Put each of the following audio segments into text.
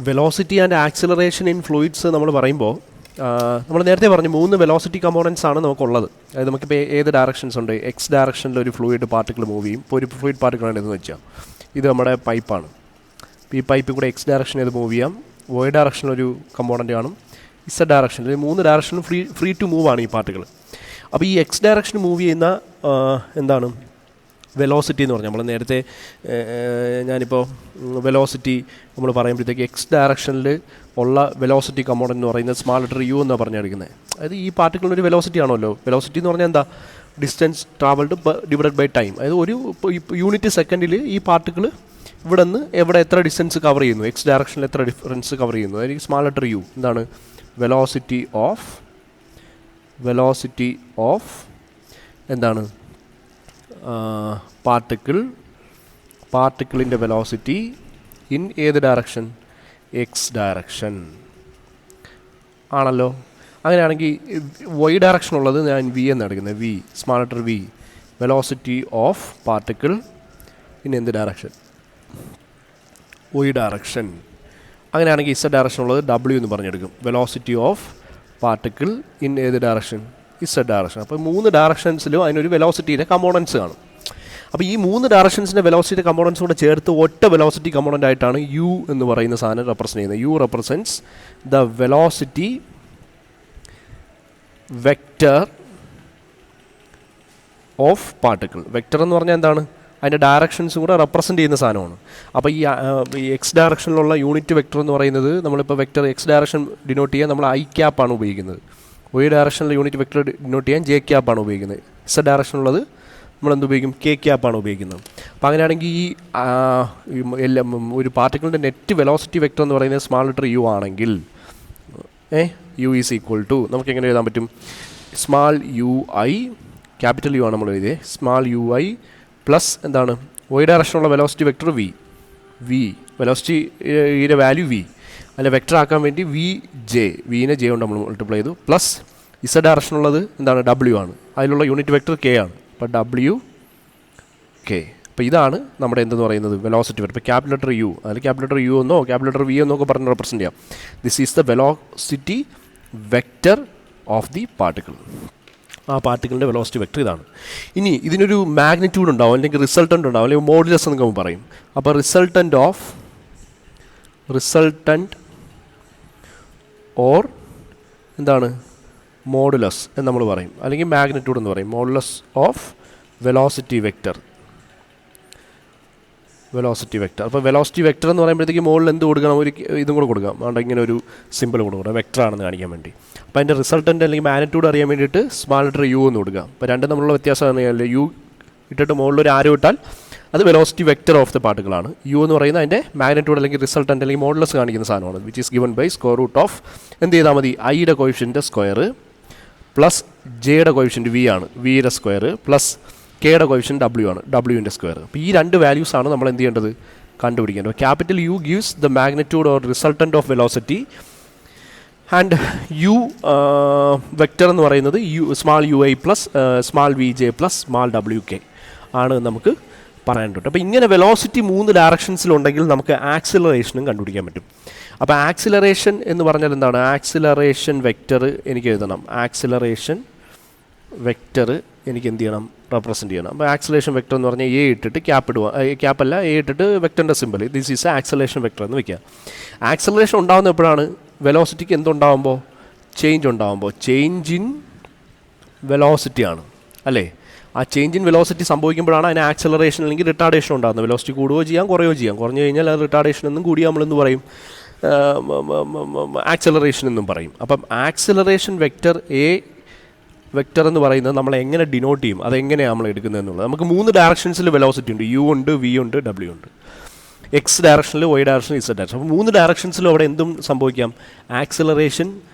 Velocity and acceleration in fluids നമ്മൾ പറയുമ്പോൾ നമ്മൾ നേരത്തെ പറഞ്ഞു 3 വെലോസിറ്റി കമ്പോണൻസ് ആണ് നമുക്കുള്ളത്. അതായത് നമുക്കിപ്പോൾ ഏത് ഡയറക്ഷൻസ് ഉണ്ട്. എക്സ് ഡയറക്ഷനിൽ ഒരു ഫ്ലൂയിഡ് പാർട്ടിക്കിൾ മൂവ് ചെയ്യും. ഇപ്പോൾ ഒരു ഫ്ലൂയിഡ് പാർട്ടിക്കിൾ ആണെന്ന് വെച്ചാൽ ഇത് നമ്മുടെ പൈപ്പാണ്. ഈ പൈപ്പിൽ കൂടെ എക്സ് ഡയറക്ഷനിൽ ഇത് മൂവ് ചെയ്യാം. വൈ ഡയറക്ഷനിലൊരു കമ്പോണൻ്റ് കാണും. ഇസഡ് ഡയറക്ഷനിൽ 3 ഡയറക്ഷനും ഫ്രീ ടു മൂവ് ആണ് ഈ പാർട്ടിക്കിൾ. അപ്പോൾ ഈ എക്സ് ഡയറക്ഷന് മൂവ് ചെയ്യുന്ന എന്താണ് വെലോസിറ്റി എന്ന് പറഞ്ഞാൽ നമ്മൾ നേരത്തെ ഞാനിപ്പോൾ വെലോസിറ്റി നമ്മൾ പറയുമ്പോഴത്തേക്ക് എക്സ് ഡയറക്ഷനിൽ ഉള്ള വെലോസിറ്റി കമ്പോണൻ്റ് എന്ന് പറയുന്നത് സ്മാൾ ലെറ്റർ യു എന്നാണ് പറഞ്ഞെടുക്കുന്നത്. അതായത് ഈ പാർട്ടിക്കിളിനൊരു വെലോസിറ്റി ആണല്ലോ. വെലോസിറ്റി എന്ന് പറഞ്ഞാൽ എന്താ? Distance travelled divided by time. അതായത് ഒരു യൂണിറ്റ് സെക്കൻഡിൽ ഈ പാർട്ടിക്കിൾ ഇവിടെ നിന്ന് എവിടെ എത്ര ഡിസ്റ്റൻസ് കവർ ചെയ്യുന്നു, എക്സ് ഡയറക്ഷനിൽ എത്ര ഡിഫറൻസ് കവർ ചെയ്യുന്നു. അതായത് സ്മാൾ ലെറ്റർ യു എന്താണ്? വെലോസിറ്റി ഓഫ് എന്താണ് പാർട്ടിക്കിളിൻ്റെ വെലോസിറ്റി ഇൻ ഏത് ഡയറക്ഷൻ? എക്സ് ഡയറക്ഷൻ ആണല്ലോ. അങ്ങനെയാണെങ്കിൽ വൈ ഡയറക്ഷൻ ഉള്ളത് ഞാൻ വി എന്ന് എടുക്കുന്നത്. V small letter v velocity of particle in എന്ത് ഡയറക്ഷൻ? Y direction. അങ്ങനെയാണെങ്കിൽ ഇസഡ് ഡയറക്ഷൻ ഉള്ളത് ഡബ്ല്യു എന്ന് പറഞ്ഞെടുക്കും. വെലോസിറ്റി ഓഫ് പാർട്ടിക്കിൾ ഇൻ ഏത് ഡയറക്ഷൻ? Z direction. അപ്പോൾ 3 ഡയറക്ഷൻസിലും അതിനൊരു വെലോസിറ്റിയുടെ കമ്പോണൻസ് കാണും. അപ്പോൾ ഈ 3 ഡയറക്ഷൻസിൻ്റെ വെലോസിറ്റി കമ്പോണൻസ് കൂടെ ചേർത്ത് ഒറ്റ വെലോസിറ്റി കമ്പോണൻ്റ് ആയിട്ടാണ് യു എന്ന് പറയുന്ന സാധനം റെപ്രസെൻറ്റ് ചെയ്യുന്നത്. U represents the velocity vector of particle. Vector എന്ന് പറഞ്ഞാൽ എന്താണ്? അതിൻ്റെ ഡയറക്ഷൻസും കൂടെ റെപ്രസെൻറ്റ് ചെയ്യുന്ന സാധനമാണ്. അപ്പോൾ ഈ എക്സ് ഡയറക്ഷനിലുള്ള യൂണിറ്റ് വെക്റ്റർ എന്ന് പറയുന്നത് നമ്മളിപ്പോൾ വെക്റ്റർ എക്സ് ഡയറക്ഷൻ ഡിനോട്ട് ചെയ്യാൻ നമ്മൾ ഐ ക്യാപ്പാണ് ഉപയോഗിക്കുന്നത്. വൈ ഡയറക്ഷനിലെ യൂണിറ്റ് വെക്റ്റർ ഡിനോട്ട് ചെയ്യാൻ ജെ ക്യാപ്പാണ് ഉപയോഗിക്കുന്നത്. ഇസഡ് ഡയറക്ഷനുള്ളത് നമ്മളെന്ത് ഉപയോഗിക്കും? കെ ക്യാപ്പാണ് ഉപയോഗിക്കുന്നത്. അപ്പോൾ അങ്ങനെയാണെങ്കിൽ ഈ എല്ലാം ഒരു പാർട്ടിക്കിളിൻ്റെ നെറ്റ് വെലോസിറ്റി വെക്റ്റർ എന്ന് പറയുന്നത് സ്മാൾ ലെറ്റർ യു ആണെങ്കിൽ യു ഈസ് ഈക്വൽ ടു നമുക്ക് എങ്ങനെ എഴുതാൻ പറ്റും? Small u i capital u ആണ് നമ്മൾ എഴുതിയത്. സ്മാൾ യു ഐ പ്ലസ് എന്താണ്? വൈ ഡയറക്ഷനുള്ള വെലോസിറ്റി വെക്റ്റർ വി വെലോസിറ്റിയുടെ വാല്യൂ വി അല്ലെ വെക്റ്റർ ആക്കാൻ വേണ്ടി വി ജെ വിനെ ജെ കൊണ്ട് നമ്മൾ മൾട്ടിപ്ലൈ ചെയ്തു. പ്ലസ് ഇസഡ് ഡയറക്ഷനുള്ളത് എന്താണ്? ഡബ്ല്യു ആണ്. അതിലുള്ള യൂണിറ്റ് വെക്റ്റർ കെ ആണ്. അപ്പോൾ ഡബ്ല്യു കെ. അപ്പോൾ ഇതാണ് നമ്മുടെ എന്തെന്ന് പറയുന്നത് വെലോസിറ്റി വെക്റ്റർ. ഇപ്പോൾ ക്യാപിറ്റൽ ലെറ്റർ യു അതിൽ ക്യാപിറ്റൽ ലെറ്റർ യു എന്നോ ക്യാപിറ്റൽ ലെറ്റർ വി എന്നോ ഒക്കെ പറഞ്ഞ് റെപ്രസെൻറ്റ് ചെയ്യാം. This is the velocity vector of the particle. ആ പാർട്ടിക്കിളിൻ്റെ വെലോസിറ്റി വെക്റ്റർ ഇതാണ്. ഇനി ഇതിനൊരു മാഗ്നിറ്റ്യൂഡ് ഉണ്ടാവും, അല്ലെങ്കിൽ റിസൾട്ടൻ്റ് ഉണ്ടാവും, അല്ലെങ്കിൽ മോഡുലസ് എന്ന് നമ്മൾ പറയും. അപ്പോൾ റിസൾട്ടൻ്റ് ഓർ എന്താണ്? മോഡുലസ് എന്ന് നമ്മൾ പറയും, അല്ലെങ്കിൽ മാഗ്നിറ്റ്യൂഡ് എന്ന് പറയും. Modulus of velocity vector. അപ്പോൾ വെലോസിറ്റി വെക്റ്റർ എന്ന് പറയുമ്പോഴത്തേക്ക് മുകളിൽ എന്ത് കൊടുക്കണം? ഒരു ഇതും കൂടെ കൊടുക്കാം. അതുകൊണ്ട് ഇങ്ങനെ ഒരു സിമ്പിൾ കൊടുക്കണം, വെക്റ്റർ ആണെന്ന് കാണിക്കാൻ വേണ്ടി. അപ്പോൾ അതിൻ്റെ റിസൾട്ടൻ്റ് അല്ലെങ്കിൽ മാഗ്നിറ്റ്യൂഡ് അറിയാൻ വേണ്ടിയിട്ട് സ്മാൾ ലെറ്റർ യു എന്ന് കൊടുക്കുക. അപ്പോൾ രണ്ടും തമ്മിലുള്ള വ്യത്യാസം അറിയാമല്ലോ. യു ഇട്ടിട്ട് മുകളിൽ ഒരു ആരോ ഇട്ടാൽ അത് വെലോസിറ്റി വെക്റ്റർ ഓഫ് ദ പാർട്ടിക്കിളാണ്. യു എന്ന് പറയുന്നത് അതിൻ്റെ മാഗ്നിറ്റ്യൂഡ് അല്ലെങ്കിൽ റിസൾട്ടൻ്റ് അല്ലെങ്കിൽ മോഡുലസ് കാണിക്കുന്ന സാധനമാണ്. Which is given by square root of എന്ത് ചെയ്താൽ മതി? ഐയുടെ കോയിഫിഷ്യൻ്റെ സ്ക്വയർ പ്ലസ് ജെയുടെ കോയിഫിഷ്യൻ്റ് വി ആണ്, വിയുടെ സ്ക്വയർ പ്ലസ് കെയുടെ കോയിഫിഷ്യൻ്റ് ഡബ്ല്യു ആണ്, ഡബ്ല്യുവിൻ്റെ സ്ക്വയർ. അപ്പോൾ ഈ 2 വാല്യൂസാണ് നമ്മൾ എന്ത് ചെയ്യേണ്ടത്? കണ്ടുപിടിക്കേണ്ടത്. Capital U gives the magnitude or resultant of velocity and u vector എന്ന് പറയുന്നത് small u i plus small v j plus small ഡബ്ല്യു കെ ആണ് നമുക്ക് പറയാനായിട്ട്. അപ്പോൾ ഇങ്ങനെ വെലോസിറ്റി 3 ഡയറക്ഷൻസിലുണ്ടെങ്കിൽ നമുക്ക് ആക്സിലറേഷനും കണ്ടുപിടിക്കാൻ പറ്റും. അപ്പോൾ ആക്സിലറേഷൻ എന്ന് പറഞ്ഞാൽ എന്താണ്? ആക്സിലറേഷൻ വെക്റ്റർ എനിക്ക് എഴുതണം. ആക്സിലറേഷൻ വെക്റ്റർ എനിക്ക് എന്ത് ചെയ്യണം? റെപ്രസെൻറ്റ് ചെയ്യണം. അപ്പോൾ ആക്സിലറേഷൻ വെക്റ്റർ എന്ന് പറഞ്ഞാൽ എ ഇട്ടിട്ട് ക്യാപ്പ് ഇടുക, ക്യാപ്പല്ല എ ഇട്ടിട്ട് വെക്റ്ററിൻ്റെ simple. This is acceleration vector എന്ന് വയ്ക്കുക. ആക്സിലറേഷൻ ഉണ്ടാകുന്ന എപ്പോഴാണ്? വെലോസിറ്റിക്ക് എന്തുണ്ടാകുമ്പോൾ? ചേഞ്ച് ഉണ്ടാകുമ്പോൾ. ചേഞ്ച് ഇൻ വെലോസിറ്റി ആണ് അല്ലേ? ആ ചേഞ്ച് ഇൻ വെലോസിറ്റി സംഭവിക്കുമ്പോഴാണ് അതിന് ആക്സിലറേഷൻ അല്ലെങ്കിൽ റിട്ടാർഡേഷൻ ഉണ്ടാകുന്നത്. വെലോസിറ്റി കൂടുകയോ ചെയ്യാം, കുറയോ ചെയ്യാം. കുറഞ്ഞു കഴിഞ്ഞാൽ അത് റിട്ടാർഡേഷൻ എന്നും കൂടിയാൽ നമ്മളെന്ന് പറയും ആക്സിലറേഷൻ എന്നും പറയും. അപ്പം ആക്സിലറേഷൻ വെക്റ്റർ എ വെക്റ്റർ എന്ന് പറയുന്നത് നമ്മൾ എങ്ങനെ ഡിനോട്ട് ചെയ്യും, അതെങ്ങനെയാണ് നമ്മൾ എടുക്കുന്നത് എന്നുള്ളത്. നമുക്ക് 3 ഡയറക്ഷൻസിൽ വെലോസിറ്റി ഉണ്ട്. യു ഉണ്ട്, വി ഉണ്ട്, ഡബ്ല്യു ഉണ്ട്. എക്സ് ഡയറക്ഷനിൽ, വൈ ഡയറക്ഷനിൽ, ഇസഡ് ഡയറക്ഷൻ. അപ്പോൾ 3 ഡയറക്ഷൻസിലും അവിടെ എന്തും സംഭവിക്കാം? ആക്സിലറേഷൻ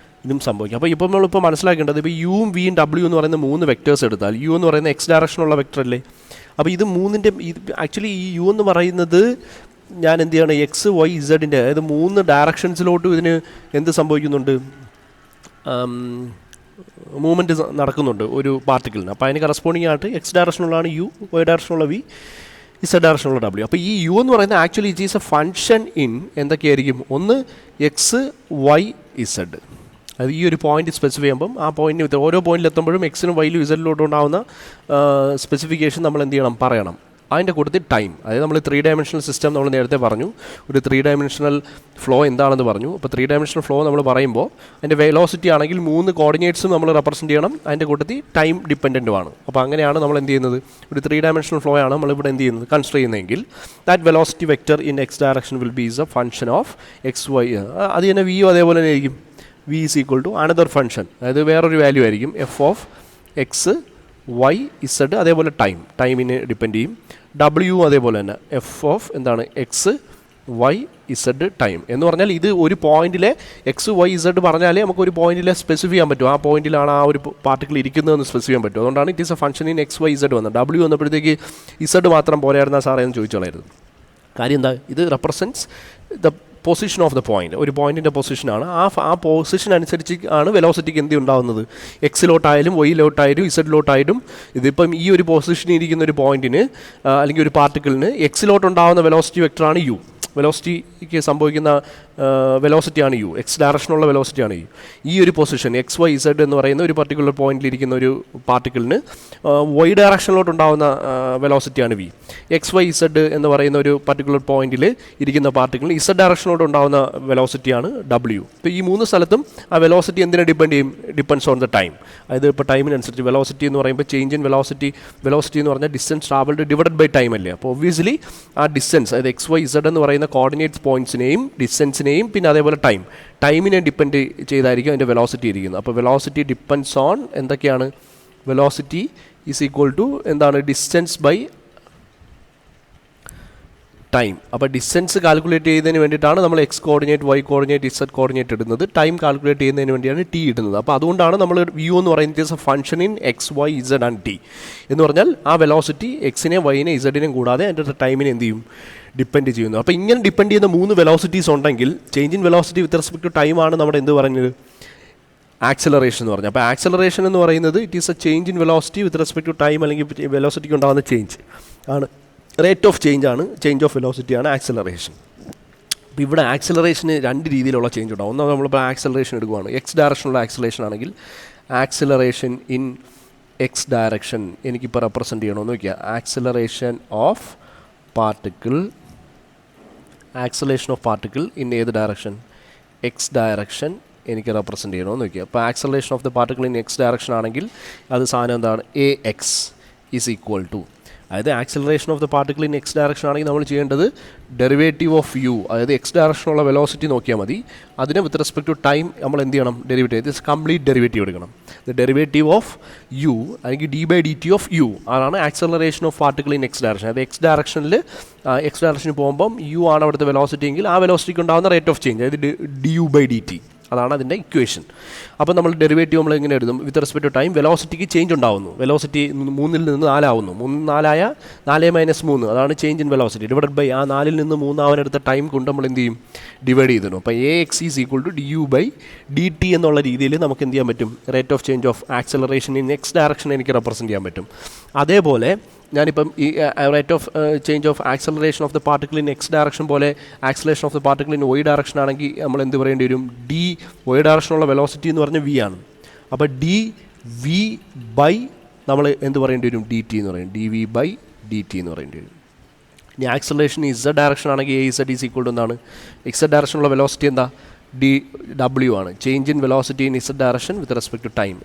ഇതും സംഭവിക്കാം. അപ്പോൾ ഇപ്പോൾ നമ്മളിപ്പോൾ മനസ്സിലാക്കേണ്ടത് ഇപ്പോൾ യുവും വിയും ഡബ്ല്യു എന്ന് പറയുന്ന 3 വെക്റ്റേഴ്സ് എടുത്താൽ യു എന്ന് പറയുന്ന എക്സ് ഡയറക്ഷനുള്ള വെക്റ്റർ അല്ലേ? അപ്പോൾ ഇത് 3ൻ്റെ ആക്ച്വലി ഈ യു എന്ന് പറയുന്നത് ഞാൻ എന്ത് ചെയ്യണം? എക്സ് വൈ ഇസഡിൻ്റെ അതായത് 3 ഡയറക്ഷൻസിലോട്ടും ഇതിന് എന്ത് സംഭവിക്കുന്നുണ്ട്? മൂവ്മെൻറ്റ് നടക്കുന്നുണ്ട് ഒരു പാർട്ടിക്കിളിന്. അപ്പോൾ അതിന് കറസ്പോണ്ടിങ് ആയിട്ട് എക്സ് ഡയറക്ഷനുള്ളതാണ് യു, വൈ ഡയറക്ഷനുള്ള വി, ഇസഡ് ഡയറക്ഷനുള്ള ഡബ്ല്യു. അപ്പോൾ ഈ യു എന്ന് പറയുന്നത് actually it is a function in എന്തൊക്കെയായിരിക്കും, ഒന്ന് എക്സ് വൈ ഇസഡ്. അത് ഈ ഒരു പോയിന്റ് സ്പെസിഫൈ ചെയ്യുമ്പം ആ പോയിന്റിന് ഓരോ പോയിന്റിൽ എത്തുമ്പോഴും എക്സിനും വൈയിലും ഇസഡിലോട്ടും ഉണ്ടാകുന്ന സ്പെസിഫിക്കേഷൻ നമ്മൾ എന്ത് ചെയ്യണം, പറയണം. അതിൻ്റെ കൂട്ടത്തിൽ ടൈം, അതായത് നമ്മൾ 3 ഡയമെൻഷണൽ സിസ്റ്റം നമ്മൾ നേരത്തെ പറഞ്ഞു, ഒരു 3 ഡയമെൻഷണൽ ഫ്ലോ എന്താണെന്ന് പറഞ്ഞു. അപ്പോൾ 3 ഡയമെൻഷണൽ ഫ്ലോ നമ്മൾ പറയുമ്പോൾ അതിൻ്റെ വെലോസിറ്റി ആണെങ്കിൽ 3 കോർഡിനേറ്റ്സും നമ്മൾ റെപ്രസെൻറ്റ് ചെയ്യണം, അതിൻ്റെ കൂട്ടത്തിൽ ടൈം ഡിപ്പെൻഡൻറ്റുമാണ്. അപ്പോൾ അങ്ങനെയാണ് നമ്മൾ എന്ത് ചെയ്യുന്നത്, ഒരു 3 ഡയമെൻഷണൽ ഫ്ലോ ആണ് നമ്മളിവിടെ എന്ത് ചെയ്യുന്നത്, കൺസിഡർ ചെയ്യുന്നതെങ്കിൽ that velocity vector in x direction will be is a function of x y. അത് തന്നെ വിയും അതേപോലെ തന്നെ ആയിരിക്കും, v is equal to another function, അതായത് വേറൊരു വാല്യൂ ആയിരിക്കും f of x y z, അതേപോലെ ടൈമിനെ ഡിപ്പെൻഡ് ചെയ്യും. ഡബ്ല്യു അതേപോലെ തന്നെ എഫ് ഓഫ് എന്താണ് എക്സ് വൈ ഇസഡ് ടൈം എന്ന് പറഞ്ഞാൽ ഇത് ഒരു പോയിന്റിലെ എക്സ് വൈ ഇസഡ് പറഞ്ഞാലേ നമുക്ക് ഒരു പോയിന്റിലെ സ്പെസിഫൈ ചെയ്യാൻ പറ്റും, ആ പോയിന്റിലാണ് ആ ഒരു പാർട്ടിക്കിൾ ഇരിക്കുന്നതെന്ന് സ്പെസിഫൈ ചെയ്യാൻ പറ്റും. അതുകൊണ്ടാണ് it is a function in x y z വന്നത്. ഡബ്ല്യു വന്നപ്പോഴത്തേക്ക് ഇസഡ് മാത്രം പോരായിരുന്ന സാറേ എന്ന് ചോദിച്ചോളായിരുന്നു. കാര്യം എന്താ, ഇത് represents the position of the point, ഒരു പോയിന്റിൻ്റെ പൊസിഷനാണ്. ആ പൊസിഷൻ അനുസരിച്ച് ആണ് വെലോസിറ്റിക്ക് എന്ത് ഉണ്ടാകുന്നത്, എക്സിലോട്ടായാലും വൈയിലോട്ടായാലും ഇസഡിലോട്ടായാലും. ഇതിപ്പം ഈ ഒരു പൊസിഷനിൽ ഇരിക്കുന്ന ഒരു പോയിന്റിന് അല്ലെങ്കിൽ ഒരു പാർട്ടിക്കിളിന് എക്സിലോട്ടുണ്ടാകുന്ന വെലോസിറ്റി വെക്ടറാണ് യു. വെലോസിറ്റിക്ക് സംഭവിക്കുന്ന വെലോസിറ്റിയാണ് യു, എക്സ് ഡയറക്ഷനുള്ള വെലോസിറ്റിയാണ് യു. ഈ ഒരു പൊസിഷൻ എക്സ് വൈ ഇസഡ് എന്ന് പറയുന്ന ഒരു പർട്ടിക്കുലർ പോയിന്റിലിരിക്കുന്ന ഒരു പാർട്ടിക്കിളിന് വൈ ഡയറക്ഷനിലോട്ടുണ്ടാകുന്ന വെലോസിറ്റിയാണ് വി. എക്സ് വൈ ഇസഡ് എന്ന് പറയുന്ന ഒരു പർട്ടിക്കുലർ പോയിന്റിൽ ഇരിക്കുന്ന പാർട്ടിക്കിളിന് ഇസഡ് ഡയറക്ഷനിലോട്ടുണ്ടാകുന്ന വെലോസിറ്റിയാണ് ഡബ്ല്യു. ഇപ്പോൾ ഈ 3 സ്ഥലത്തും ആ വെലോസിറ്റി എന്തിനെ ഡിപ്പെൻഡ് ചെയ്യും, ഡിപ്പെൻഡ്സ് ഓൺ ദ ടൈം. അതായത് ഇപ്പോൾ ടൈമിനനുസരിച്ച് വെലോസിറ്റി എന്ന് പറയുമ്പോൾ ചേഞ്ച് ഇൻ വെലോസിറ്റി എന്ന് പറഞ്ഞാൽ distance travelled divided by time അല്ലേ. അപ്പോൾ ഒബ്വിയസ്ലി ആ ഡിസ്റ്റൻസ്, അതായത് എക്സ് വൈ ഇസഡ് എന്ന് പറയുന്ന കോർഡിനേറ്റ്സ് പോയിന്റ്സിനെയും ഡിസ്റ്റൻസിനെയും പിന്നെ അതേപോലെ ടൈമിനെ ഡിപ്പെൻഡ് ചെയ്തായിരിക്കും അതിൻ്റെ വെലോസിറ്റി ഇരിക്കുന്നത്. അപ്പോൾ വെലോസിറ്റി ഡിപ്പെൻഡ്സ് ഓൺ എന്തൊക്കെയാണ്, വെലോസിറ്റി ഈസ് ഈക്വൽ ടു എന്താണ്, ഡിസ്റ്റൻസ് ബൈ ടൈം. അപ്പോൾ ഡിസ്റ്റൻസ് കാൽക്കുലേറ്റ് ചെയ്യുന്നതിന് വേണ്ടിയിട്ടാണ് നമ്മൾ x coordinate y coordinate z coordinate ഇടുന്നത്, ടൈം കാൽക്കുലേറ്റ് ചെയ്യുന്നതിന് വേണ്ടിയാണ് ടി ഇടുന്നത്. അപ്പോൾ അതുകൊണ്ടാണ് നമ്മൾ യു എന്ന് പറയുന്നത് is a function in x y z and t എന്ന് പറഞ്ഞാൽ ആ വെലോസിറ്റി എക്സിനെ വൈനെ ഇസഡിനെയും കൂടാതെ അതിൻ്റെ ടൈമിനെ എന്ത് ചെയ്യും, ഡിപ്പെൻഡ് ചെയ്യുന്നു. അപ്പോൾ ഇങ്ങനെ ഡിപ്പെൻഡ് ചെയ്യുന്ന 3 വെലോസിറ്റീസ് ഉണ്ടെങ്കിൽ change in velocity with respect to ടൈമാണ് നമ്മുടെ എന്ത് പറഞ്ഞത്, ആക്സലറേഷൻ എന്ന് പറഞ്ഞാൽ. അപ്പോൾ ആക്സലറേഷൻ എന്ന് പറയുന്നത് it is a change in velocity with respect to time, അല്ലെങ്കിൽ വെലോസിറ്റിക്ക് ഉണ്ടാകുന്ന ചേഞ്ച് ആണ്, റേറ്റ് ഓഫ് ചേഞ്ച് ആണ്, ചേഞ്ച് ഓഫ് വെലോസിറ്റിയാണ് ആക്സലറേഷൻ. അപ്പോൾ ഇവിടെ ആക്സലറേഷന് 2 രീതിയിലുള്ള ചേഞ്ച് ഉണ്ടാവും. ഒന്ന് നമ്മളിപ്പോൾ ആക്സലറേഷൻ എടുക്കുകയാണ്, എക്സ് ഡയറക്ഷനുള്ള ആക്സലറേഷൻ ആണെങ്കിൽ ആക്സലറേഷൻ ഇൻ എക്സ് ഡയറക്ഷൻ എനിക്കിപ്പോൾ റെപ്രസെൻറ്റ് ചെയ്യണമെന്ന് വയ്ക്കുക, ആക്സലറേഷൻ ഓഫ് പാർട്ടിക്കിൾ ഇൻ ഏത് ഡയറക്ഷൻ, എക്സ് ഡയറക്ഷൻ എനിക്ക് റെപ്രസെൻറ്റ് ചെയ്യണമെന്ന് വയ്ക്കുക. അപ്പോൾ acceleration of the particle in x direction ആണെങ്കിൽ അത് സാധനം എന്താണ്, a x is equal to, അതായത് acceleration of the particle in x direction ആണെങ്കിൽ നമ്മൾ ചെയ്യേണ്ടത് ഡെറിവേറ്റീവ് ഓഫ് യു, അതായത് എക്സ് ഡയറക്ഷനുള്ള വെലോസിറ്റി നോക്കിയാൽ മതി, അതിന് വിത്ത് റെസ്പെക്ട് ടു ടൈം നമ്മൾ എന്ത് ചെയ്യണം, ഡെറിവേറ്റീവ്, ഇത് കംപ്ലീറ്റ് ഡെറിവേറ്റീവ് എടുക്കണം. ദ ഡെറിവേറ്റീവ് ഓഫ് യു അല്ലെങ്കിൽ d by d t of u, അതാണ് acceleration of particle in x direction. അതായത് എക്സ് ഡയറക്ഷനിൽ പോകുമ്പം യു ആണ് അവിടുത്തെ വെലോസിറ്റി എങ്കിൽ ആ വെലോസിറ്റിക്ക് ഉണ്ടാകുന്ന റേറ്റ് ഓഫ് ചേഞ്ച്, അതായത് d u by d t, അതാണ് അതിൻ്റെ ഇക്വേഷൻ. അപ്പോൾ നമ്മൾ ഡെറിവേറ്റീവ് നമ്മൾ എങ്ങനെ എഴുതും, വിത്ത് റെസ്പെക്ട് ടു ടൈം വെലോസിറ്റിക്ക് ചേഞ്ച് ഉണ്ടാവുന്നു, വെലോസിറ്റി 3 നിന്ന് 4 ആവുന്നു, 3 4 4 - 3 അതാണ് change in velocity divided by ആ 4 നിന്ന് 3 ആവാനെടുത്ത ടൈം കൊണ്ട് നമ്മൾ എന്ത് ചെയ്യും, ഡിവൈഡ് ചെയ്തിടും. അപ്പോൾ a x is equal to d u by d t എന്നുള്ള രീതിയിൽ നമുക്ക് എന്ത് ചെയ്യാൻ പറ്റും, rate of change of acceleration in x direction എനിക്ക് റെപ്രസെൻറ്റ് ചെയ്യാൻ പറ്റും. അതേപോലെ ഞാനിപ്പം ഈ rate of change of acceleration of the particle in x direction പോലെ acceleration of the particle in y direction ആണെങ്കിൽ നമ്മൾ എന്ത് പറയേണ്ടി വരും, ഡി വൈ ഡയറക്ഷനുള്ള വെലോസിറ്റി എന്ന് പറഞ്ഞാൽ വി ആണ്. അപ്പോൾ ഡി വി ബൈ നമ്മൾ എന്ത് പറയേണ്ടി വരും, ഡി ടി എന്ന് പറയും, d v by d t എന്ന് പറയേണ്ടി വരും. ഇനി ആക്സലറേഷൻ ഇസഡ് ഡയറക്ഷൻ ആണെങ്കിൽ a z is equal to എന്താണ്, ഇസഡ് ഡയറക്ഷനുള്ള വെലോസിറ്റി എന്താ, ഡി ഡബ്ല്യു ആണ്, change in velocity in z direction with respect to time,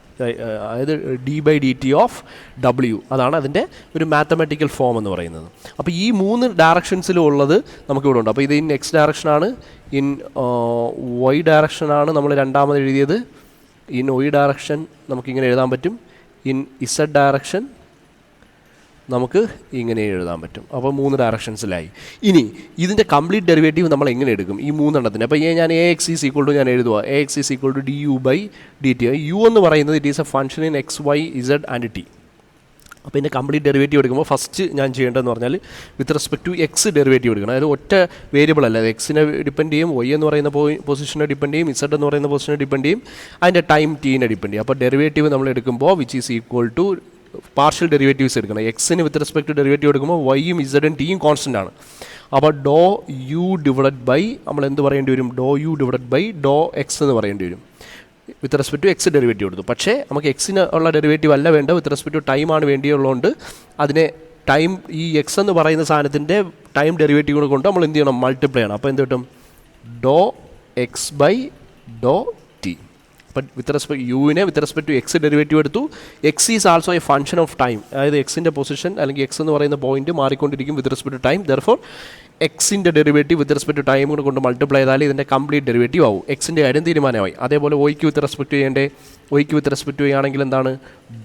അതായത് d by d t of ഡബ്ല്യു, അതാണ് അതിൻ്റെ ഒരു മാത്തമാറ്റിക്കൽ ഫോം എന്ന് പറയുന്നത്. അപ്പോൾ ഈ 3 ഡയറക്ഷൻസിലും ഉള്ളത് നമുക്കിവിടെ ഉണ്ട്. അപ്പോൾ ഇത് ഇൻ എക്സ് ഡയറക്ഷനാണ്, ഇൻ വൈ ഡയറക്ഷനാണ് നമ്മൾ രണ്ടാമത് എഴുതിയത്, ഇൻ വൈ ഡയറക്ഷൻ നമുക്കിങ്ങനെ എഴുതാൻ പറ്റും, ഇൻ ഇസഡ് ഡയറക്ഷൻ നമുക്ക് ഇങ്ങനെ എഴുതാൻ പറ്റും. അപ്പോൾ 3 ഡയറക്ഷൻസിലായി. ഇനി ഇതിൻ്റെ കംപ്ലീറ്റ് ഡെറിവേറ്റീവ് നമ്മൾ എങ്ങനെ എടുക്കും ഈ 3 എണ്ണത്തിന്? അപ്പോൾ ഞാൻ a x is equal to ഞാൻ എഴുതുക, a x is equal to d u by d t. U എന്ന് പറയുന്നത് it is a function in x y z and t. അപ്പോൾ ഇതിൻ്റെ കംപ്ലീറ്റ് ഡെറിവേറ്റീവ് എടുക്കുമ്പോൾ ഫസ്റ്റ് ഞാൻ ചെയ്യേണ്ടതെന്ന് പറഞ്ഞാൽ with respect to x derivative എടുക്കണം. അതായത് ഒറ്റ വേരിയബിൾ അല്ല, അത് എക്സിനെ ഡിപ്പെൻഡ് ചെയ്യും, വൈ എന്ന് പറയുന്ന പൊസിഷനെ ഡിപ്പെൻഡ് ചെയ്യും, ഇസഡ് എന്ന് പറയുന്ന പൊസിഷനെ ഡിപ്പെൻഡ് ചെയ്യും, അതിൻ്റെ ടൈം ടീനെ ഡിപ്പെൻഡ് ചെയ്യും. അപ്പോൾ ഡെറിവേറ്റീവ് നമ്മൾ എടുക്കുമ്പോൾ which is equal to partial derivatives എടുക്കണം. എക്സിന് വിത്ത് റെസ്പെക്ട് ടു ഡെറിവേറ്റീവ് എടുക്കുമ്പോൾ വൈയും ഇസഡും ടിയും കോൺസ്റ്റൻ്റ് ആണ്. അപ്പോൾ ഡോ യു ഡിവൈഡഡ് ബൈ നമ്മൾ എന്ത് പറയേണ്ടി വരും? Do u divided by Dr x എന്ന് പറയേണ്ടി വരും. With respect to x derivative എടുത്തു. പക്ഷേ നമുക്ക് എക്സിന് ഉള്ള ഡെറിവേറ്റീവ് അല്ല വേണ്ട, വിത്ത് റെസ്പെക്ട് ടു ടൈമാണ് വേണ്ടിയുള്ളതുകൊണ്ട് അതിനെ ടൈം ഈ എക്സ് എന്ന് പറയുന്ന സാധനത്തിൻ്റെ ടൈം ഡെറിവേറ്റീവ് കൊണ്ട് നമ്മൾ എന്ത് ചെയ്യണം? മൾട്ടിപ്ലൈ ചെയ്യണം. അപ്പോൾ എന്ത് കിട്ടും? Do x by Dr t. അപ്പം വിത്ത് റെസ്പെക്ട് യുവിനെ with respect to x derivative എടുത്തു. X is also a function of time. അതായത് എക്സിൻ്റെ പൊസിഷൻ അല്ലെങ്കിൽ എക്സ് എന്ന് പറയുന്ന പോയിന്റ് മാറിക്കൊണ്ടിരിക്കും with respect to time. Therefore എക്സിൻ്റെ derivative with respect to time കൊണ്ട് മൾട്ടിപ്ലൈ ചെയ്താൽ ഇതിൻ്റെ കംപ്ലീറ്റ് ഡെറിവേറ്റീവ് ആവും. എക്സിൻ്റെ കാര്യം തീരുമാനമായി. അതേപോലെ ഒയ്ക്ക് വിത്ത് റെസ്പെക്ട് ചെയ്യേണ്ടേ? ഒയ്ക്ക് വിത്ത് റെസ്പെക്ട് ചെയ്യുകയാണെങ്കിൽ എന്താണ്?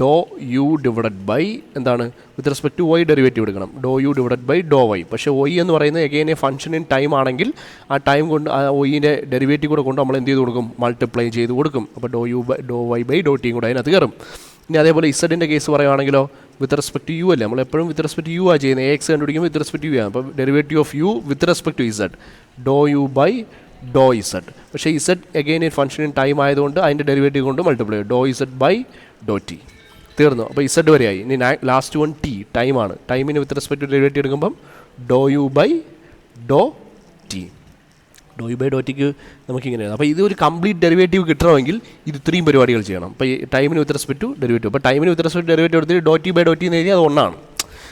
ഡോ യു ഡിവൈഡഡ് ബൈ എന്താണ്? With respect to y derivative എടുക്കണം. Do u divided by do y. പക്ഷേ ഒയ് എന്ന് പറയുന്നത് again a function in time ആണെങ്കിൽ ആ ടൈം കൊണ്ട് ആ ഒയ്യിൻ്റെ ഡെറിവേറ്റീവ് കൂടെ കൊണ്ട് നമ്മൾ എന്ത് ചെയ്ത് കൊടുക്കും? മൾട്ടിപ്ലൈ ചെയ്ത് കൊടുക്കും. അപ്പോൾ do u by do y by do ടിയും കൂടെ അതിനകത്ത് കയറും. ഇനി അതേപോലെ ഇസഡിൻ്റെ കേസ് പറയുകയാണെങ്കിലോ വിത്ത് റെസ്പെക്ട് ടു യു അല്ലേ, നമ്മളെപ്പോഴും വിത്ത് റെസ്പെക്ട് ടു യു ആ ചെയ്യുന്നത്. എ എക്സ് കണ്ടുപിടിക്കുമ്പോൾ വിത്ത് റെസ്പെക്ട് ടു യു ആണ്. അപ്പോൾ derivative of u with respect to z do u by do z. പക്ഷേ ഇസഡ് എഗെയിൻ ഈ ഫംഗ്ഷൻ ഇൻ ടൈം ആയതുകൊണ്ട് അതിൻ്റെ ഡെറിവേറ്റീവ് കൊണ്ട് മൾട്ടിപ്ലൈ ചെയ്യും. Do z by Dr T തീർന്നു. അപ്പോൾ ഇസഡ് വരെയായി. ഇനി ലാസ്റ്റ് വൺ ടി ടൈമാണ്. ടൈമിന് വിത്ത് റെസ്പെക്ട് ടു ഡെറിവേറ്റീവ് എടുക്കുമ്പം do u by Dr t. Do u by do ടിക്ക് നമുക്കിങ്ങനെയാണ്. അപ്പോൾ ഇത് ഒരു കംപ്ലീറ്റ് ഡെറിവേറ്റീവ് കിട്ടണമെങ്കിൽ ഇത് ഇത്രയും പരിപാടികൾ ചെയ്യണം. അപ്പോൾ ഈ ടൈമിന് വിത്ത് റെസ്പെക്ട് ടു ഡെറിവേറ്റീവ്. അപ്പോൾ ടൈമിന് വിത്ത് റെസ്പെക്ട് ഡെറിവേറ്റീവ് എടുത്തിട്ട് do t by Dr t എന്ന് എഴുതി അത് ഒന്നാണ്.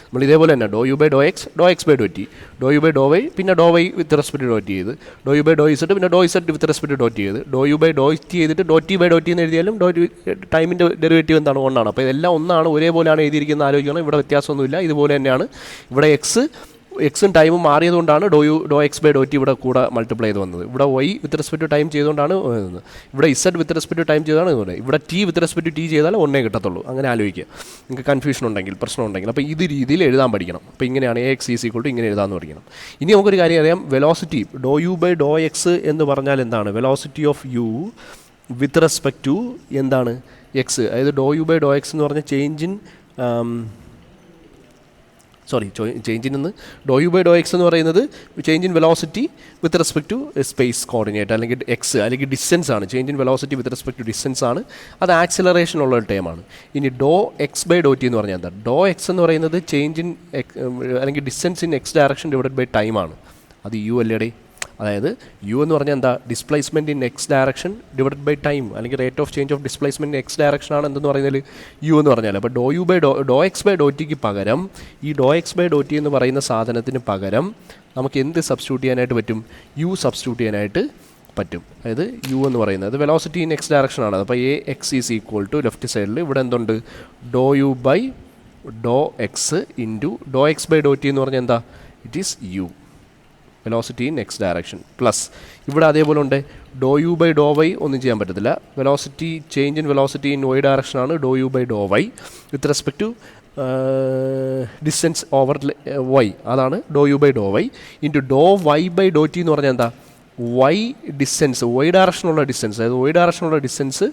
നമ്മൾ ഇതേപോലെ തന്നെ do u by Dr x by Dr t, do u by do y, പിന്നെ do y with respect do t ചെയ്ത്, do u by do z, പിന്നെ do z with respect do t ചെയ്ത്, do u by Dr t ചെയ്തിട്ട് do t by Dr t എന്ന് എഴുതിയാലും ടൈമിൻ്റെ derivative എന്താണ്? ഒന്നാണ്. അപ്പോൾ ഇതെല്ലാം ഒന്നാണ്, ഒരേപോലെയാണ് എഴുതിയിരിക്കുന്നത്. ആലോചിക്കണം, ഇവിടെ വ്യത്യാസമൊന്നുമില്ല. ഇതുപോലെ തന്നെയാണ് ഇവിടെ എക്സും ടൈമും മാറിയതുകൊണ്ടാണ് ഡോ എക്സ് ബൈ ഡോ ടി ഇവിടെ കൂടെ മൾട്ടിപ്ലൈ ചെയ്ത് വന്നത്. ഇവിടെ y with respect to time ചെയ്തുകൊണ്ടാണ് വരുന്നത്. ഇവിടെ z with respect to time ചെയ്താണ് ഇതുപോലെ. ഇവിടെ t with respect to t ചെയ്താൽ ഒന്നേ കിട്ടത്തുള്ളൂ. അങ്ങനെ ആലോചിക്കുക. നിങ്ങൾക്ക് കൺഫ്യൂഷൻ ഉണ്ടെങ്കിൽ, പ്രശ്നം ഉണ്ടെങ്കിൽ. അപ്പോൾ ഇത് രീതിയിൽ എഴുതാൻ പഠിക്കണം. അപ്പോൾ ഇങ്ങനെയാണ് a x is equal to ഇങ്ങനെ എഴുതാമെന്ന് പഠിക്കണം. ഇനി നമുക്കൊരു കാര്യം അറിയാം, വെലോസിറ്റി ഡോ യു ബൈ ഡോ എക്സ് എന്ന് പറഞ്ഞാൽ എന്താണ്? Velocity of u with respect to എന്താണ്? എക്സ്. അതായത് ഡോ യു ബൈ ഡോ എക്സ് എന്ന് പറഞ്ഞാൽ ചേഞ്ചിൻ നിന്ന് ഡോ യു ബൈ ഡോ എക്സ് എന്ന് പറയുന്നത് change in velocity with respect to space coordinate അല്ലെങ്കിൽ എക്സ് അല്ലെങ്കിൽ ഡിസ്റ്റൻസ് ആണ്. Change in velocity with respect to distance ആണ്. അത് ആക്സിലറേഷൻ ഉള്ള ഒരു ടൈമാണ്. ഇനി do x by Dr t എന്ന് പറഞ്ഞാൽ എന്താ? ഡോ എക്സ് എന്ന് പറയുന്നത് ചേഞ്ച് ഇൻ അല്ലെങ്കിൽ distance in x direction divided by ടൈമാണ്. അത് യു അല്ലേടേ. അതായത് യു എന്ന് പറഞ്ഞാൽ എന്താ? Displacement in x direction divided by time അല്ലെങ്കിൽ rate of change of displacement in x direction ആണ് എന്തെന്ന് പറയുന്നത് യു എന്ന് പറഞ്ഞാൽ. അപ്പോൾ do u by Dr x by do ടിക്ക് പകരം ഈ ഡോ എക്സ് ബൈ ഡോ ടി എന്ന് പറയുന്ന സാധനത്തിന് പകരം നമുക്ക് എന്ത് സബ്സ്റ്റിറ്റ്യൂട്ട് ചെയ്യാനായിട്ട് പറ്റും? യു സബ്സ്റ്റിറ്റ്യൂട്ട് ചെയ്യാനായിട്ട് പറ്റും. അതായത് യു എന്ന് പറയുന്നത് വെലോസിറ്റി ഇൻ എക്സ് ഡയറക്ഷൻ ആണ്. അപ്പോൾ a x is equal to left സൈഡിൽ ഇവിടെ എന്തുണ്ട്? Do u by Dr x into do x by Dr t എന്ന് പറഞ്ഞാൽ എന്താ? It is u velocity in x direction plus ഇവിടെ അതേപോലെ ഉണ്ട് do u by do y ഒന്നും ചെയ്യാൻ പറ്റത്തില്ല. Velocity change in velocity in y ഡയറക്ഷനാണ് do u by do y with respect to distance over y, അതാണ് do u by do Y into do y by Dr t എന്ന് പറഞ്ഞാൽ എന്താ? Y distance y ഡയറക്ഷനുള്ള distance, അതായത് y ഡയറക്ഷനുള്ള distance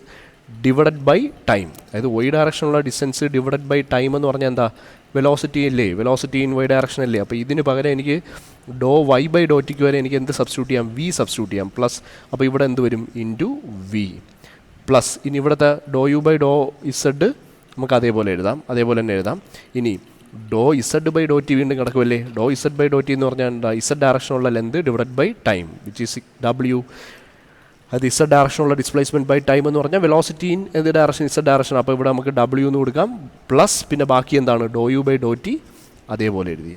divided by time. അതായത് y ഡയറക്ഷനുള്ള distance divided by time എന്ന് പറഞ്ഞാൽ എന്താ? വെലോസിറ്റി അല്ലേ, വെലോസിറ്റി ഇൻ വൈ ഡയറക്ഷൻ അല്ലേ. അപ്പോൾ ഇതിന് പകരം എനിക്ക് ഡോ വൈ ബൈ ഡോ ടിക്ക് വരെ എനിക്ക് എന്ത് സബ്സ്റ്റിറ്റ്യൂട്ട് ചെയ്യാം? വി സബ്സ്റ്റിറ്റ്യൂട്ട് ചെയ്യാം പ്ലസ്. അപ്പോൾ ഇവിടെ എന്ത് വരും? Into v plus. ഇനി ഇവിടുത്തെ do u by do z നമുക്ക് അതേപോലെ എഴുതാം, അതേപോലെ തന്നെ എഴുതാം. ഇനി do z by Dr t വീണ്ടും കിടക്കുമല്ലേ. Do z by Dr t എന്ന് പറഞ്ഞാൽ എന്താ? ഇസഡ് ഡയറക്ഷനുള്ള length divided by time which is ഡബ്ല്യു. അത് ഇസഡ് ഡയറക്ഷനുള്ള ഡിസ്പ്ലേസ്മെൻറ്റ് ബൈ ടൈം എന്ന് പറഞ്ഞാൽ വെലോസിറ്റി ഇൻ എന്ത് ഡയറക്ഷൻ? Z direction. അപ്പോൾ ഇവിടെ നമുക്ക് ഡബ്ല്യു എന്ന് കൊടുക്കാം പ്ലസ് പിന്നെ ബാക്കി എന്താണ്? ഡോ യു ബൈ ഡോ ടി അതേപോലെ എഴുതി.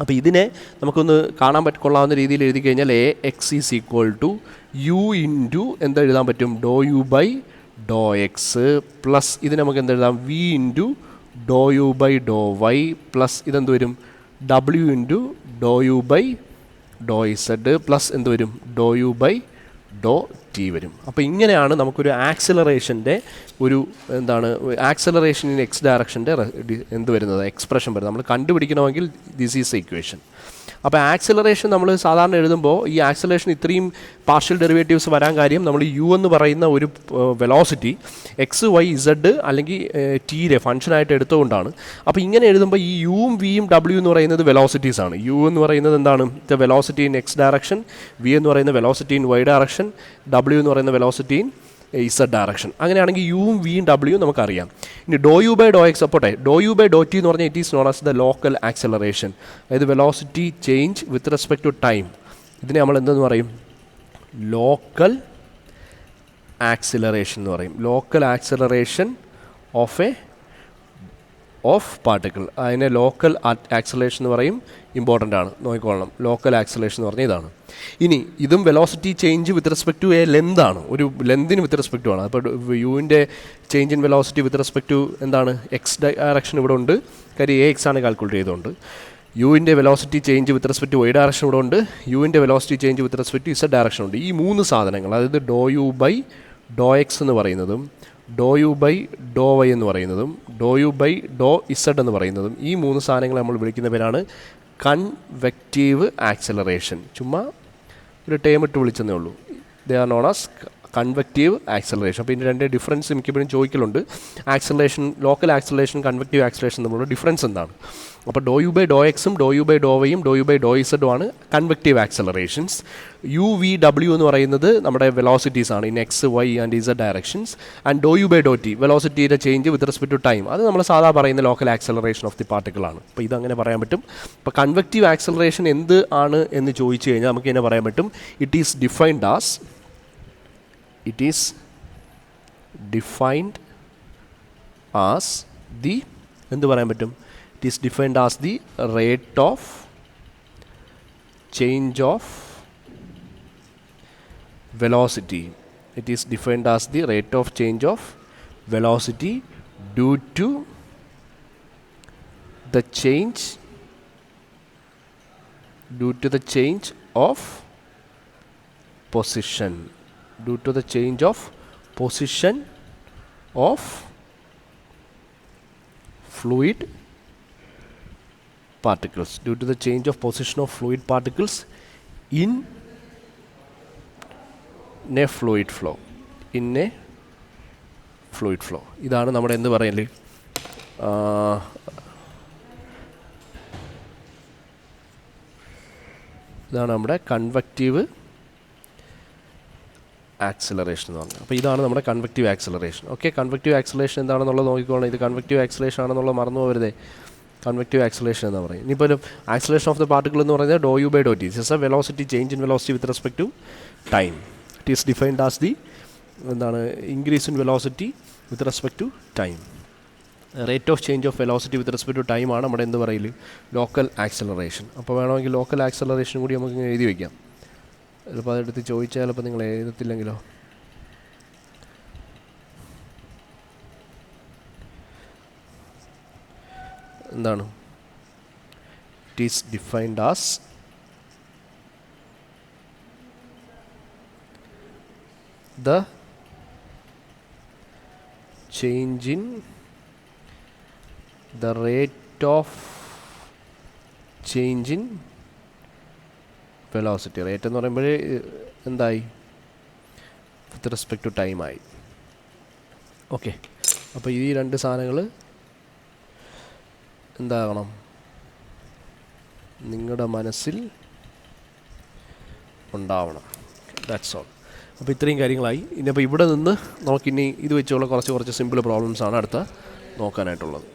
അപ്പോൾ ഇതിനെ നമുക്കൊന്ന് കാണാൻ കൊള്ളാവുന്ന രീതിയിൽ എഴുതി കഴിഞ്ഞാൽ a x is equal to u into എന്താ എഴുതാൻ പറ്റും? Do u by Dr x plus ഇത് നമുക്ക് എന്തെഴുതാം? V into do u by do y plus ഇതെന്ത് വരും? ഡബ്ല്യു into do u by do z plus എന്ത് വരും? Do u by Dr t വരും. അപ്പോൾ ഇങ്ങനെയാണ് നമുക്കൊരു ആക്സിലറേഷൻ്റെ ഒരു എന്താണ് ആക്സിലറേഷൻ ഇൻ എക്സ് ഡയറക്ഷൻ്റെ എന്ത് വരുന്നത്? എക്സ്പ്രഷൻ വരുന്നത്. നമ്മൾ കണ്ടുപിടിക്കണമെങ്കിൽ ദിസ് ഈസ് ഇക്വേഷൻ. അപ്പോൾ ആക്സിലറേഷൻ നമ്മൾ സാധാരണ എഴുതുമ്പോൾ ഈ ആക്സിലറേഷൻ ഇത്രയും പാർഷ്യൽ ഡെറിവേറ്റീവ്സ് വരാൻ കാര്യം നമ്മൾ യു എന്ന് പറയുന്ന ഒരു വെലോസിറ്റി എക്സ് വൈ ഇസഡ് അല്ലെങ്കിൽ ടിയിലെ ഫംഗ്ഷനായിട്ട് എടുത്തുകൊണ്ടാണ്. അപ്പോൾ ഇങ്ങനെ എഴുതുമ്പോൾ ഈ യുവും വിയും ഡബ്ല്യു എന്ന് പറയുന്നത് വെലോസിറ്റീസ് ആണ്. യു എന്ന് പറയുന്നത് എന്താണ്? The velocity in x direction, v എന്ന് പറയുന്ന വെലോസിറ്റി ഇൻ വൈ ഡയറക്ഷൻ, ഡബ്ല്യു എന്ന് പറയുന്ന വെലോസിറ്റി ഇൻ ഇസഡ് ഡയറക്ഷൻ. അങ്ങനെയാണെങ്കിൽ യുവും വിയും ഡബ്ല്യൂയും നമുക്കറിയാം. ഇനി do u by Dr x അപ്പോട്ടെ do u by Dr t എന്ന് പറഞ്ഞാൽ it is known as the local acceleration, അതായത് velocity change with respect to time. ഇതിനെ നമ്മൾ എന്തെന്ന് പറയും? ലോക്കൽ ആക്സിലറേഷൻ എന്ന് പറയും. ലോക്കൽ ആക്സിലറേഷൻ ഓഫ് പാർട്ടിക്കിൾ, അതിനെ ലോക്കൽ ആക്സിലറേഷൻ എന്ന് പറയും. ഇമ്പോർട്ടൻ്റ് ആണ്, നോക്കിക്കൊള്ളണം. ലോക്കൽ ആക്സിലറേഷൻ എന്ന് പറഞ്ഞാൽ ഇതാണ്. ഇനി ഇതും velocity change with respect to a ലെന്താണ്, ഒരു ലെന്തിന് വിത്ത് റെസ്പെക്ട് ആണ്. അപ്പോൾ യുവിൻ്റെ change in velocity with respect to എന്താണ്? എക്സ് ഡയറക്ഷൻ ഇവിടെ ഉണ്ട്, കാര്യം എ എക്സ് ആണ് കാൽക്കുലേറ്റ് ചെയ്തുകൊണ്ട്. യുവിൻ്റെ velocity change with respect to y direction ഇവിടെ ഉണ്ട്, യുവിൻ്റെ velocity change with respect to z direction ഉണ്ട്. ഈ മൂന്ന് സാധനങ്ങൾ, അതായത് ഡോ യു ബൈ ഡോ എക്സ് എന്ന് പറയുന്നതും do u by do Y എന്ന് പറയുന്നതും do u by do Z എന്ന് പറയുന്നതും, ഈ മൂന്ന് സാധനങ്ങൾ നമ്മൾ വിളിക്കുന്ന പേരാണ് കൺവെക്റ്റീവ് ആക്സലറേഷൻ. ചുമ്മാ ഒരു ടേം ഇട്ട് വിളിച്ചെന്നേ ഉള്ളൂ. They are known as convective acceleration. അപ്പോൾ ഇതിൻ്റെ രണ്ട് ഡിഫറൻസ് മിക്കപ്പോഴും ചോദിക്കലുണ്ട്. Acceleration, local acceleration, convective acceleration തമ്മിലുള്ള ഡിഫറൻസ് എന്താണ്? അപ്പോൾ ഡോ യു ബൈ ഡോ എക്സും ഡോ യു ബൈ ഡോ വൈയും ഡോ യു ബൈ ഡോ ഇസഡും ആണ് കൺവെക്റ്റീവ് ആക്സലറേഷൻസ്. യു വി ഡബ്ല്യു എന്ന് പറയുന്നത് നമ്മുടെ വെലോസിറ്റീസ് ആണ്, in x y and z directions. And do u by Dr t, വെലോസിറ്റിയുടെ change with respect to time, അത് നമ്മൾ സാധാ പറയുന്ന local acceleration of the particle ആണ്. അപ്പോൾ ഇതങ്ങനെ പറയാൻ പറ്റും. അപ്പോൾ കൺവെക്റ്റീവ് ആക്സലറേഷൻ എന്ത് ആണ് എന്ന് ചോദിച്ചു കഴിഞ്ഞാൽ നമുക്ക് ഇങ്ങനെ പറയാൻ പറ്റും. It is defined as the എന്ത് പറയാൻ പറ്റും? It is defined as the rate of change of velocity. It is defined as the rate of change of velocity due to the change of position, due to the change of position of fluid particles, due to the change of position of fluid particles in a fluid flow. ഇതാണ് നമ്മുടെ എന്ത് പറയല്, ഇതാണ് നമ്മുടെ convective acceleration എന്ന് പറഞ്ഞത്. അപ്പോൾ ഇതാണ് നമ്മുടെ convective acceleration. Okay, convective acceleration എന്താണെന്നുള്ളത് നോക്കിക്കോളണം. ഇത് കൺവെക്റ്റീവ് ആക്സിലറേഷൻ ആണെന്നുള്ളത് മറന്നു പോകരുതേ. കൺവെക്റ്റീവ് ആക്സിലറേഷൻ എന്ന് പറയും. ഇനിയിപ്പോൾ ഒരു ആക്സിലറേഷൻ ഓഫ് ദ പാർട്ടിക്കിൾ എന്ന് പറയുന്നത് do u by Dr t, it's a velocity change in velocity with respect to time. It is defined as the എന്താണ്? Increase in velocity with respect to time. Rate of change of velocity with respect to time ആണ് നമ്മുടെ എന്ത് പറയൽ? Local acceleration. അപ്പോൾ വേണമെങ്കിൽ local acceleration കൂടി നമുക്ക് ഇങ്ങനെ എഴുതി വയ്ക്കാം. ചിലപ്പോൾ അതെടുത്ത് ചോദിച്ചാൽ ചിലപ്പോൾ നിങ്ങൾ എഴുതത്തില്ലെങ്കിലോ. എന്താണ്? It is defined as the change in the rate of change in velocity. Rate എന്ന് പറയുമ്പോൾ എന്തായി? വിത്ത് റെസ്പെക്ട് ടു ടൈമായി. ഓക്കെ, അപ്പോൾ ഈ രണ്ട് സാധനങ്ങൾ എന്താകണം? നിങ്ങളുടെ മനസ്സിൽ ഉണ്ടാവണം. That's all. അപ്പോൾ ഇത്രയും കാര്യങ്ങളായി. ഇനിയിപ്പോൾ ഇവിടെ നിന്ന് നമുക്കിനി ഇത് വെച്ചുള്ള കുറച്ച് സിമ്പിൾ പ്രോബ്ലംസാണ് അടുത്ത നോക്കാനായിട്ടുള്ളത്.